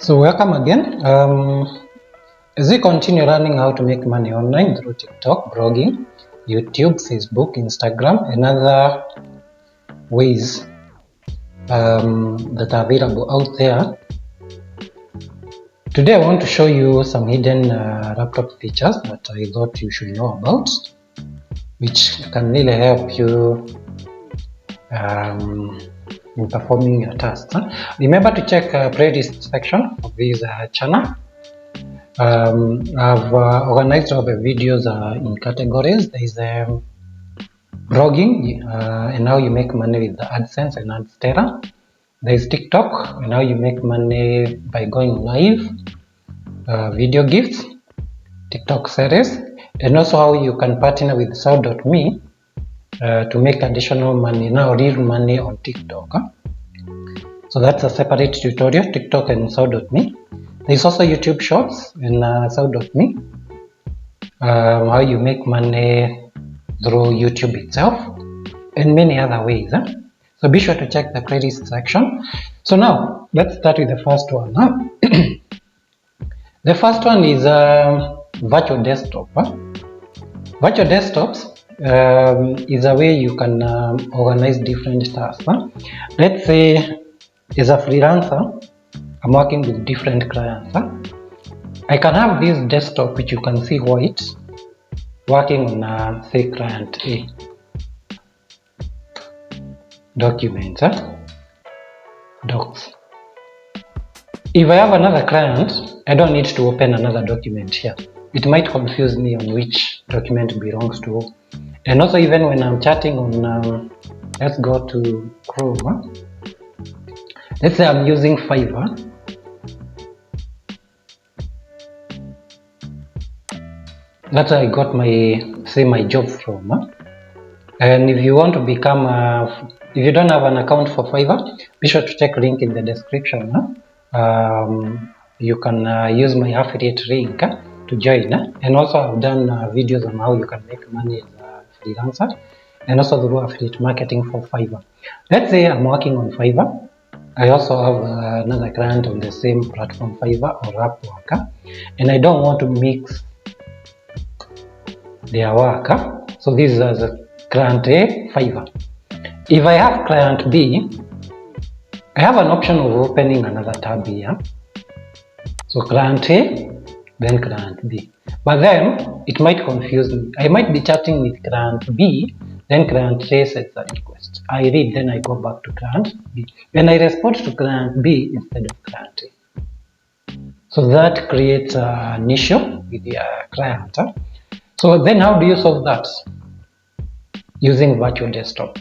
So welcome again. As we continue learning how to make money online through TikTok, blogging, YouTube, Facebook, Instagram, and other ways that are available out there. Today I want to show you some hidden laptop features that I thought you should know about, which can really help you in performing your tasks. Remember to check playlist section of this channel. I've organized all the videos in categories. There is blogging and how you make money with the AdSense and AdStera. There is TikTok and how you make money by going live, video gifts, TikTok series, and also how you can partner with Saw.me to make additional money, now real money on TikTok. So that's a separate tutorial, TikTok and Saw.me. There's also YouTube Shorts in Saw.me, how you make money through YouTube itself, and many other ways. So be sure to check the playlist section. So now, let's start with the first one. The first one is virtual desktop. Virtual desktops is a way you can organize different tasks. Let's say, as a freelancer, I'm working with different clients. I can have this desktop which you can see white, working on say client A. Documents, docs. If I have another client, I don't need to open another document here. It might confuse me on which document belongs to. And also even when I'm chatting on, let's go to Chrome. Let's say I'm using Fiverr. That's where I got my job from. And if you want to become if you don't have an account for Fiverr, be sure to check link in the description. You can use my affiliate link to join. And also I've done videos on how you can make money as a freelancer, and also through affiliate marketing for Fiverr. Let's say I'm working on Fiverr. I also have another client on the same platform, Fiverr or Upwork, and I don't want to mix their work. So this is client A, Fiverr. If I have client B, I have an option of opening another tab here. So client A, then client B. But then it might confuse me. I might be chatting with client B, then client A sends a request. I read, then I go back to client B. Then I respond to client B instead of client A. So that creates an issue with the client. So then how do you solve that? Using virtual desktop.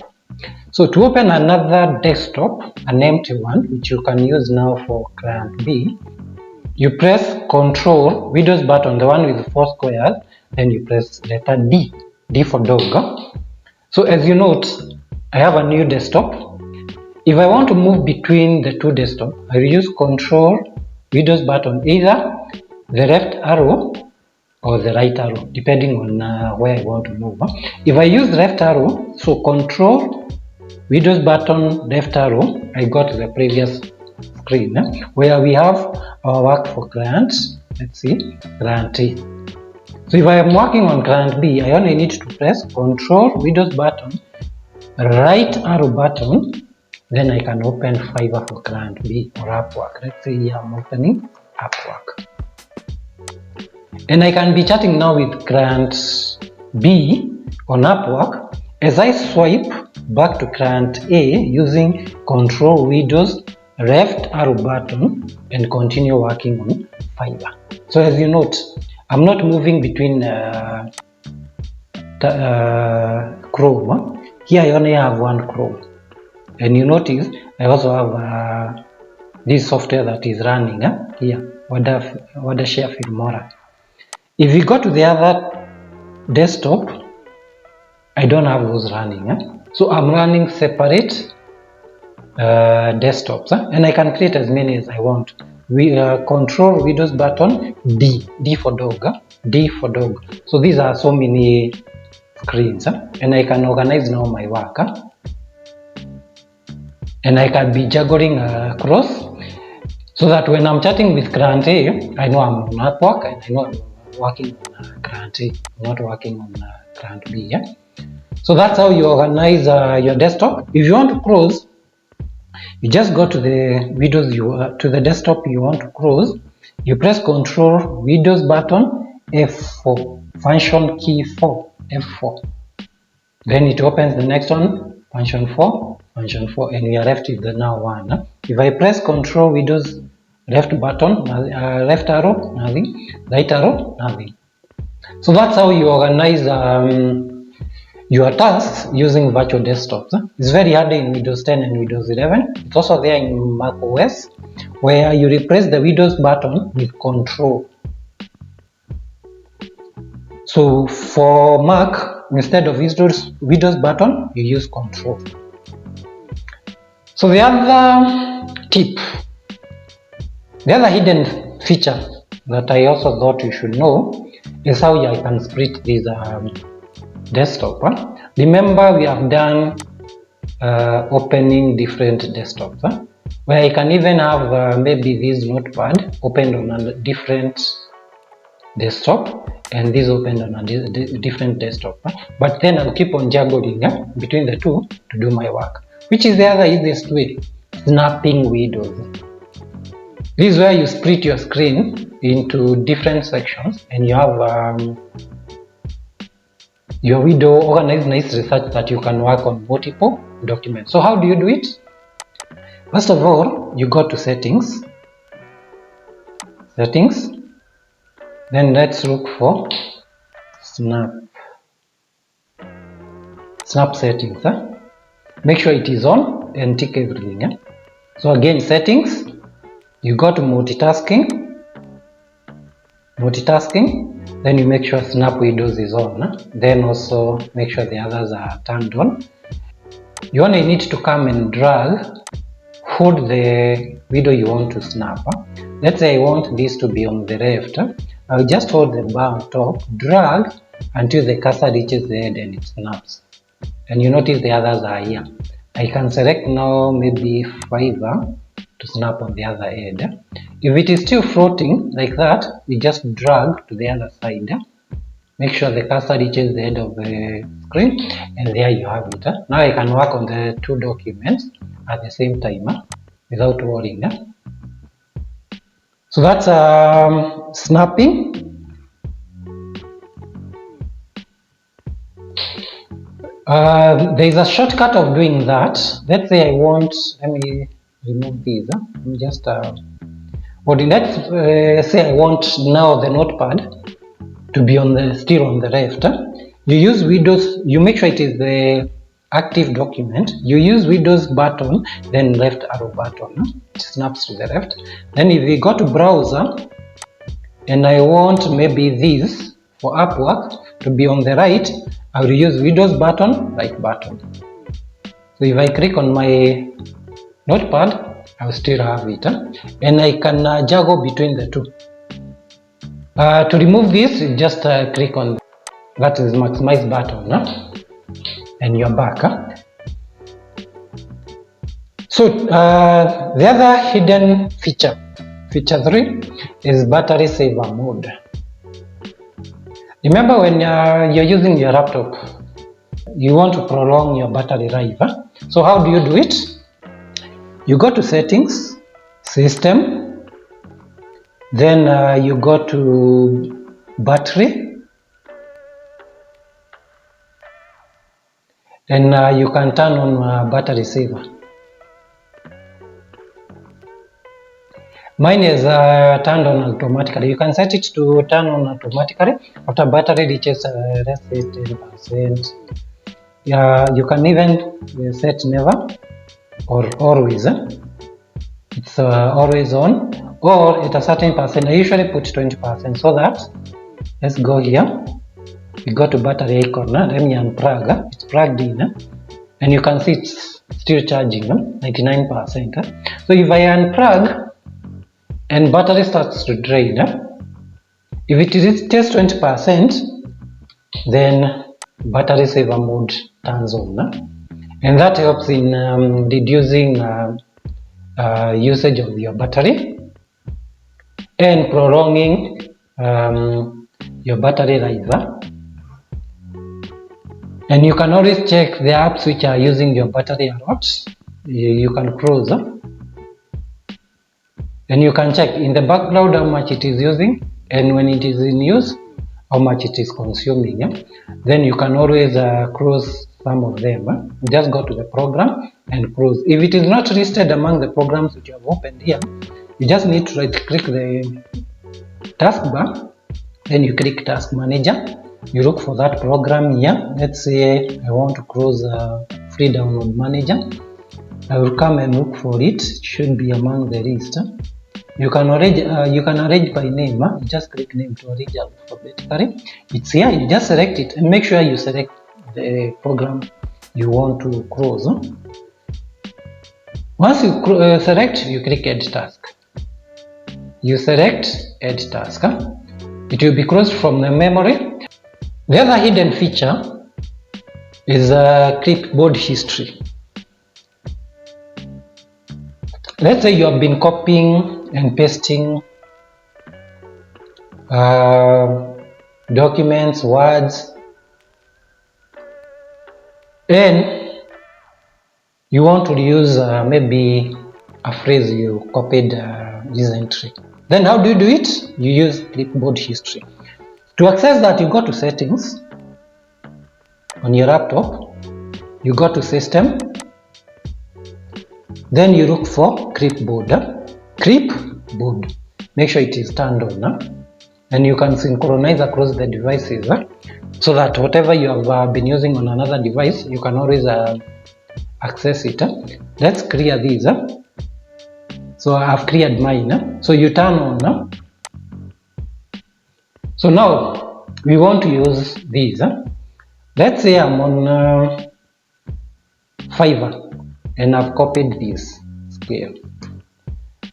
So to open another desktop, an empty one, which you can use now for client B, you press Control, Windows button, the one with 4 squares, then you press letter D, D for dog. So as you note, I have a new desktop. If I want to move between the two desktops, I will use Control, Windows button, either the left arrow or the right arrow, depending on where I want to move. If I use left arrow, so Control, Windows button, left arrow, I got the previous screen where we have our work for clients. Let's see, client A. So if I am working on client B, I only need to press Control, Windows button, right arrow button, then I can open Fiverr for client B or Upwork. Let's say here I'm opening Upwork. And I can be chatting now with client B on Upwork as I swipe back to client A using Control, Windows, left arrow button, and continue working on Fiverr. So as you note, I'm not moving between Chrome. Here I only have one Chrome. And you notice I also have this software that is running here, Wondershare Filmora. If you go to the other desktop, I don't have those running. So I'm running separate desktops, and I can create as many as I want. We Control, Windows button, D for dog, D for dog. So these are so many screens, and I can organize now my work, and I can be juggling across. so that when I'm chatting with client A, I know I'm on Upwork and I know I'm working on client A, not working on client B. Yeah? So that's how you organize your desktop. If you want to close, you just go to the windows to the desktop you want to close. You press Control Windows button F4, function key 4, F4. Then it opens the next one, function 4, and we are left with the now one. If I press Control Windows left button, left arrow, nothing, right arrow, nothing. So that's how you organize your tasks using virtual desktops. It's very handy in Windows 10 and Windows 11. It's also there in Mac OS, where you replace the Windows button with Control. So for Mac, instead of Windows button, you use Control. So the other tip, the other hidden feature that I also thought you should know is how I can split this desktop. Remember, we have done opening different desktops, where I can even have maybe this notepad opened on a different desktop and this opened on a different desktop, but then I'll keep on juggling between the two to do my work. Which is the other easiest way? Snapping windows. This is where you split your screen into different sections and you have your window organized nicely such that you can work on multiple documents. So how do you do it? First of all, you go to settings, then let's look for snap settings. Make sure it is on and tick everything. So again, settings, you go to multitasking, then you make sure snap windows is on, then also make sure the others are turned on. You only need to come and hold the window you want to snap. Let's say I want this to be on the left. I'll just hold the bar on top, drag until the cursor reaches the head and it snaps. And you notice the others are here. I can select now maybe Fiverr to snap on the other end. If it is still floating like that, we just drag to the other side. Make sure the cursor reaches the end of the screen, and there you have it. Now I can work on the two documents at the same time without worrying. So that's snapping. There is a shortcut of doing that. Let's say let me remove these. Let me just let's say I want now the notepad to be still on the left. You use Windows, you make sure it is the active document. You use Windows button, then left arrow button. It snaps to the left. Then if we go to browser, and I want maybe this for Upwork to be on the right, I will use Windows button, right button. So if I click on my notepad, I will still have it, and I can juggle between the two. To remove this, you just click on that is maximize button, and you're back. So the other hidden feature 3, is battery saver mode. Remember, when you're using your laptop, you want to prolong your battery life. So how do you do it? You go to settings, system, then you go to battery, and you can turn on battery saver. Mine is turned on automatically. You can set it to turn on automatically after battery reaches let's say 10%. You can even set never or always. It's always on, or at a certain percent. I usually put 20%, so that, let's go here. We go to battery icon. Let me unplug. It's plugged in, and you can see it's still charging 99%. So if I unplug and battery starts to drain, if it is just 20%, then battery saver mode turns on, and that helps in reducing usage of your battery and prolonging your battery life. And you can always check the apps which are using your battery a lot. You can close, and you can check in the background how much it is using, and when it is in use, how much it is consuming. Then you can always close some of them. Just go to the program and close. If it is not listed among the programs that you have opened here, you just need to right click the taskbar, then you click task manager, you look for that program here. Let's say I want to close free download manager. I will come and look for it. It should be among the list. You can arrange by name. You just click name to arrange alphabetically. It's here. You just select it and make sure you select the program you want to close. Once you select, you click add task. You select add task. It will be closed from the memory. The other hidden feature is clipboard history. Let's say you have been copying and pasting documents, words, and you want to use maybe a phrase you copied recently. Then how do you do it? You use clipboard history. To access that, you go to settings on your laptop, you go to system, then you look for clipboard. Make sure it is turned on, and you can synchronize across the devices so that whatever you have been using on another device, you can always access it. Let's clear these. So I have cleared mine. So you turn on. So now we want to use these. Let's say I'm on Fiverr and I've copied this scale.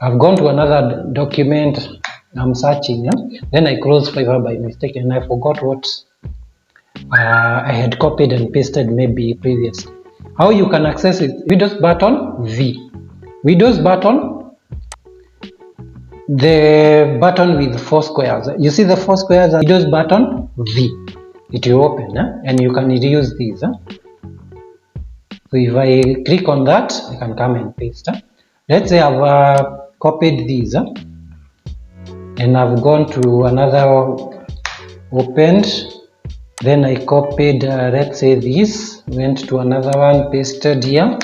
I've gone to another document, I'm searching, then I closed Fiverr by mistake and I forgot what I had copied and pasted maybe previously. How you can access it? Windows button V. Windows button, the button with 4 squares. You see the 4 squares? Windows button V. It will open and you can reuse these. So if I click on that, I can come and paste. Let's say I've copied these and I've gone to another opened, then I copied let's say this, went to another one, pasted here,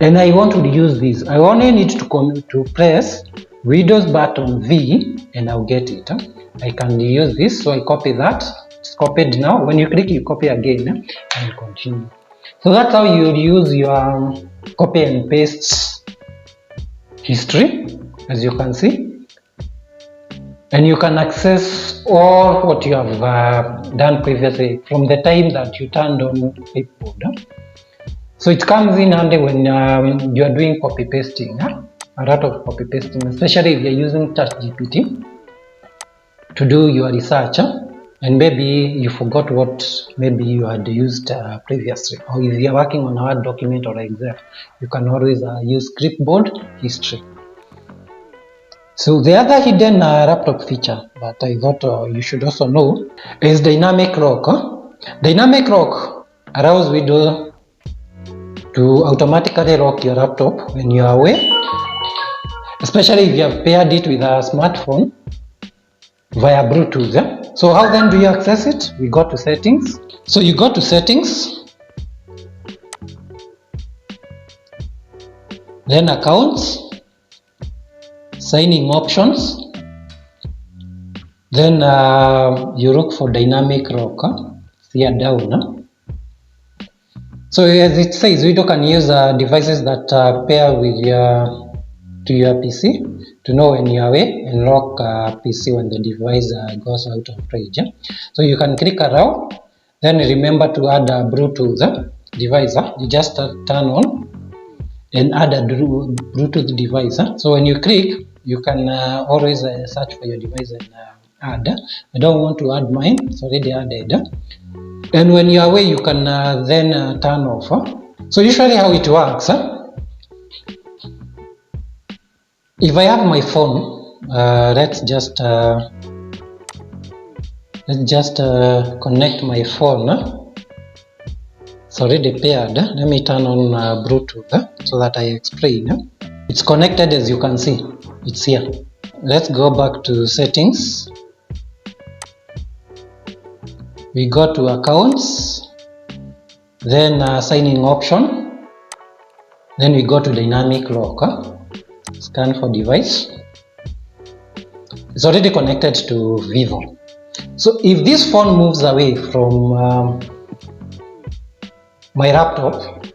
and I want to use this. I only need to press Windows button V and I'll get it. I can use this, so I copy that. It's copied now. When you click, you copy again and continue. So that's how you use your copy and paste history, as you can see. And you can access all what you have done previously from the time that you turned on clipboard. So it comes in handy when you are doing copy pasting, a lot of copy pasting, especially if you're using ChatGPT to do your research, and maybe you forgot what maybe you had used previously, or if you're working on a Word document or Excel, you can always use clipboard history. So the other hidden laptop feature that I thought you should also know is dynamic lock. Dynamic lock allows Windows to automatically lock your laptop when you are away, especially if you have paired it with a smartphone via Bluetooth. So how then do you access it? We go to settings. So you go to settings, then accounts, signing options, then you look for dynamic lock here down. So as it says, Windows can use devices that pair with to your PC to know when you are away and lock PC when the device goes out of range. So you can click around, then remember to add a Bluetooth device. You just turn on and add a Bluetooth device. So when you click, you can always search for your device and add. I don't want to add mine, it's already added. And when you're away, you can then turn off. So usually how it works, if I have my phone let's just connect my phone. It's already paired. Let me turn on Bluetooth so that I explain. It's connected, as you can see. It's here. Let's go back to settings. We go to accounts, then signing option, then we go to dynamic lock, scan for device. It's already connected to Vivo. So if this phone moves away from my laptop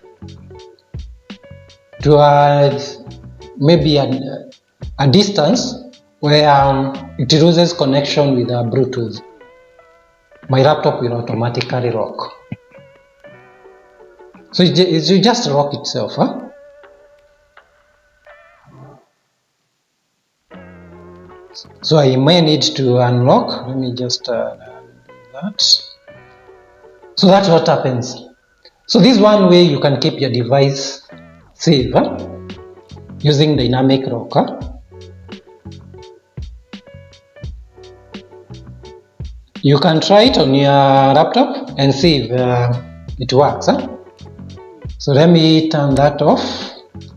to maybe a distance where it loses connection with Bluetooth, my laptop will automatically lock. So it will just lock itself. So I may need to unlock. Let me just do that. So that's what happens. So this is one way you can keep your device safe using dynamic lock. You can try it on your laptop and see if it works. So let me turn that off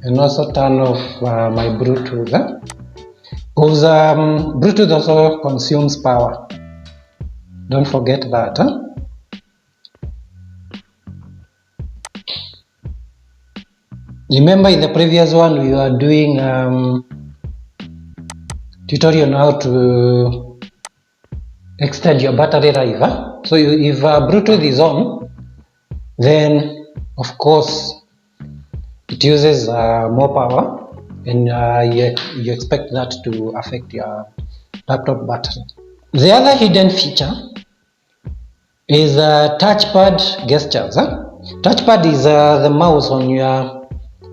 and also turn off my Bluetooth. Because Bluetooth also consumes power. Don't forget that. Remember in the previous one we were doing tutorial on how to extend your battery life. So if Bluetooth is on, then of course it uses more power, and you expect that to affect your laptop battery. The other hidden feature is touchpad gestures. Touchpad is the mouse on your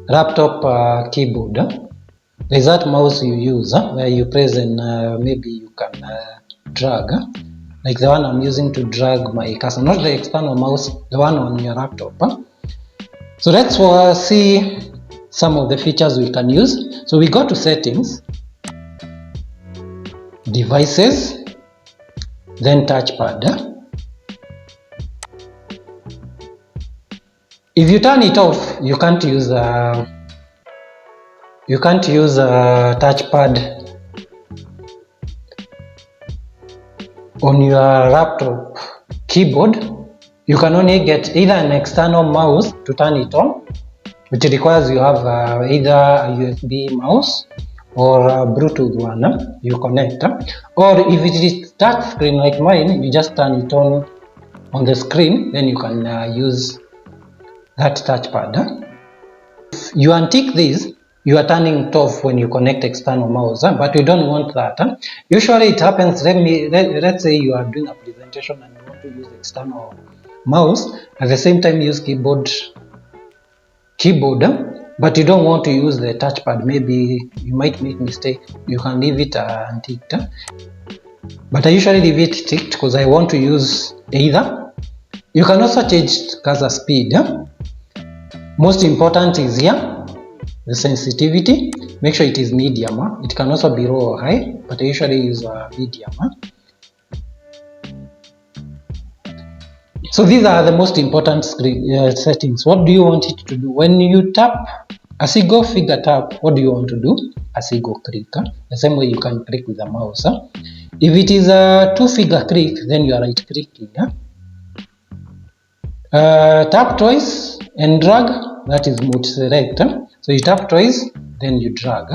laptop keyboard. There's that mouse you use where you press and maybe you can drag, like the one I'm using to drag my cursor, not the external mouse, the one on your laptop. So let's see some of the features we can use. So we go to settings, devices, then touchpad. If you turn it off, you can't use touchpad on your laptop keyboard. You can only get either an external mouse to turn it on, which requires you have either a USB mouse or a Bluetooth one you connect, or if it is touch screen like mine, you just turn it on the screen, then you can use that touchpad. If you untick this, you are turning it off when you connect external mouse, but we don't want that. Usually it happens, let's say you are doing a presentation and you want to use external mouse, at the same time use keyboard, but you don't want to use the touchpad. Maybe you might make mistake. You can leave it unticked, but I usually leave it ticked because I want to use either. You can also change cursor speed. Most important is here, the sensitivity. Make sure it is medium. It can also be low or high, but I usually use medium. So these are the most important settings. What do you want it to do? When you tap a single finger tap, what do you want to do? A single click. The same way you can click with the mouse. If it is a two-finger click, then you are right clicking. Tap twice and drag, that is multi-select. So you tap twice, then you drag.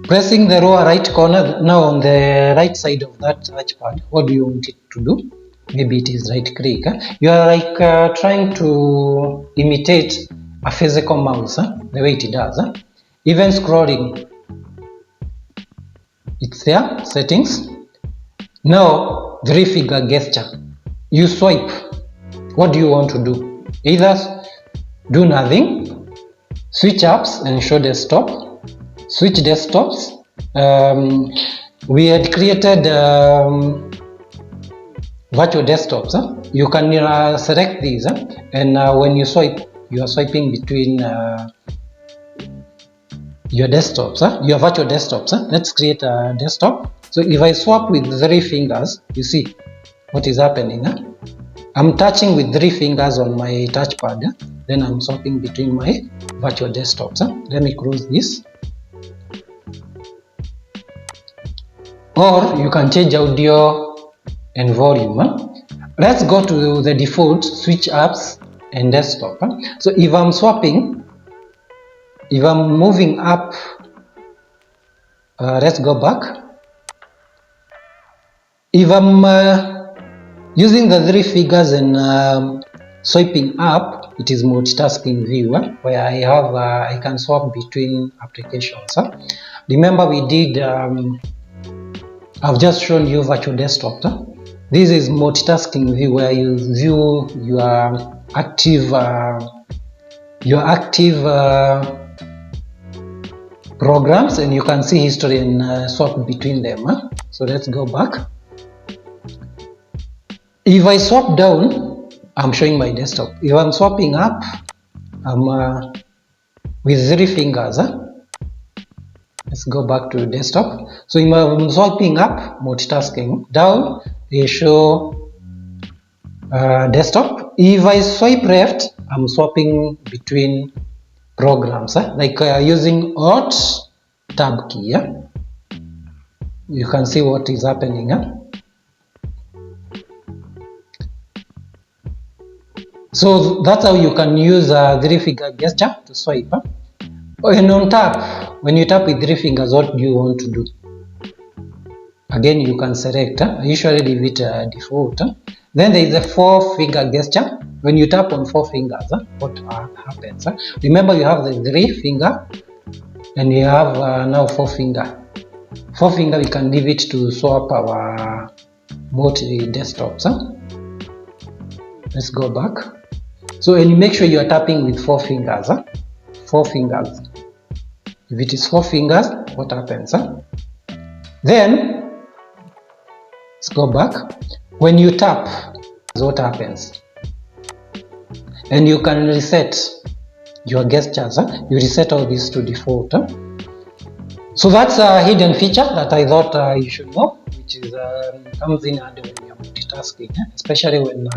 Pressing the lower right corner, now on the right side of that touchpad, what do you want it to do? Maybe it is right click. You are like trying to imitate a physical mouse, the way it does. Even scrolling, it's there, settings. Now, three-finger gesture. You swipe. What do you want to do? Either do nothing, switch apps and show desktop, switch desktops. We had created virtual desktops. You can select these, and when you swipe, you are swiping between your desktops, your virtual desktops. Let's create a desktop. So if I swap with 3 fingers, you see what is happening. I'm touching with 3 fingers on my touchpad, then I'm swapping between my virtual desktops. Let me close this. Or you can change audio and volume. Let's go to the default switch apps and desktop. So if I'm swapping, if I'm moving up, let's go back. If I'm using the 3 fingers and swiping up, it is multitasking view where I can swap between applications. Remember we did, I've just shown you virtual desktop. This is multitasking view where you view your active programs, and you can see history and swap between them. So let's go back. If I swap down, I'm showing my desktop. If I'm swapping up, I'm with 3 fingers. Let's go back to desktop. So if I'm swiping up, multitasking. Down, they show desktop. If I swipe left, I'm swapping between programs, like using Alt Tab key. You can see what is happening. So that's how you can use a 3-finger gesture to swipe. And on tap, when you tap with 3 fingers, what do you want to do? Again, you can select. I usually leave it default. Then there is a 4-finger gesture. When you tap on 4 fingers, what happens? Remember, you have the 3-finger and you have now 4-finger. 4-finger, we can leave it to swap our multi desktops. Let's go back. So, and you make sure you are tapping with 4 fingers. 4 fingers. If it is 4 fingers, what happens? Then, let's go back. When you tap, what happens? And you can reset your gestures. You reset all these to default. So that's a hidden feature that I thought you should know, which is comes in handy when you're multitasking, especially when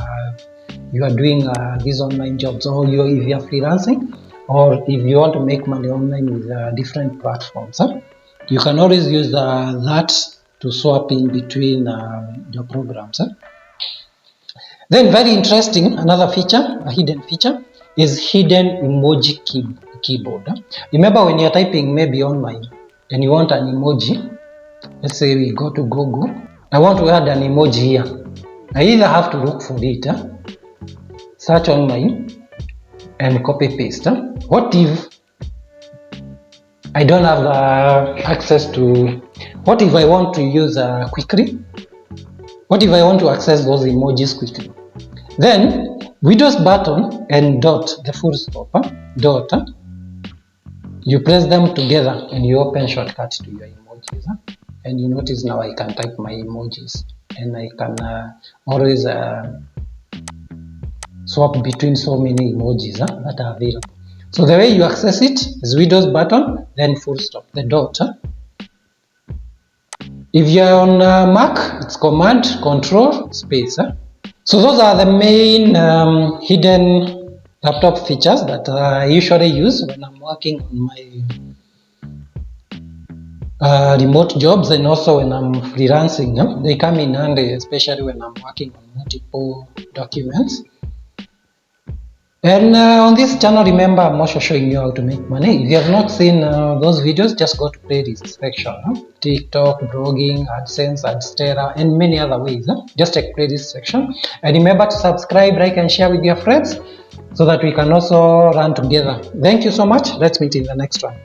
you are doing these online jobs, or if you're freelancing, or if you want to make money online with different platforms. You can always use that to swap in between your programs. Then very interesting, another feature, a hidden feature, is hidden emoji keyboard. Remember when you're typing maybe online and you want an emoji, let's say we go to Google, I want to add an emoji here. I either have to look for it, search online and copy paste. What if I don't have access to, what if I want to use quickly? What if I want to access those emojis quickly? Then Windows button and dot, the full stop, dot, you press them together and you open shortcut to your emojis. And you notice now I can type my emojis and I can always swap between so many emojis that are available. So the way you access it is Windows button, then full stop, the dot. If you're on Mac, it's Command, Control, Space. So those are the main hidden laptop features that I usually use when I'm working on my remote jobs, and also when I'm freelancing. They come in handy, especially when I'm working on multiple documents. And on this channel, remember, I'm also showing you how to make money. If you have not seen those videos, just go to playlist section. TikTok, blogging, AdSense, AdStera, and many other ways. Just check playlist section. And remember to subscribe, like, and share with your friends so that we can also run together. Thank you so much. Let's meet in the next one.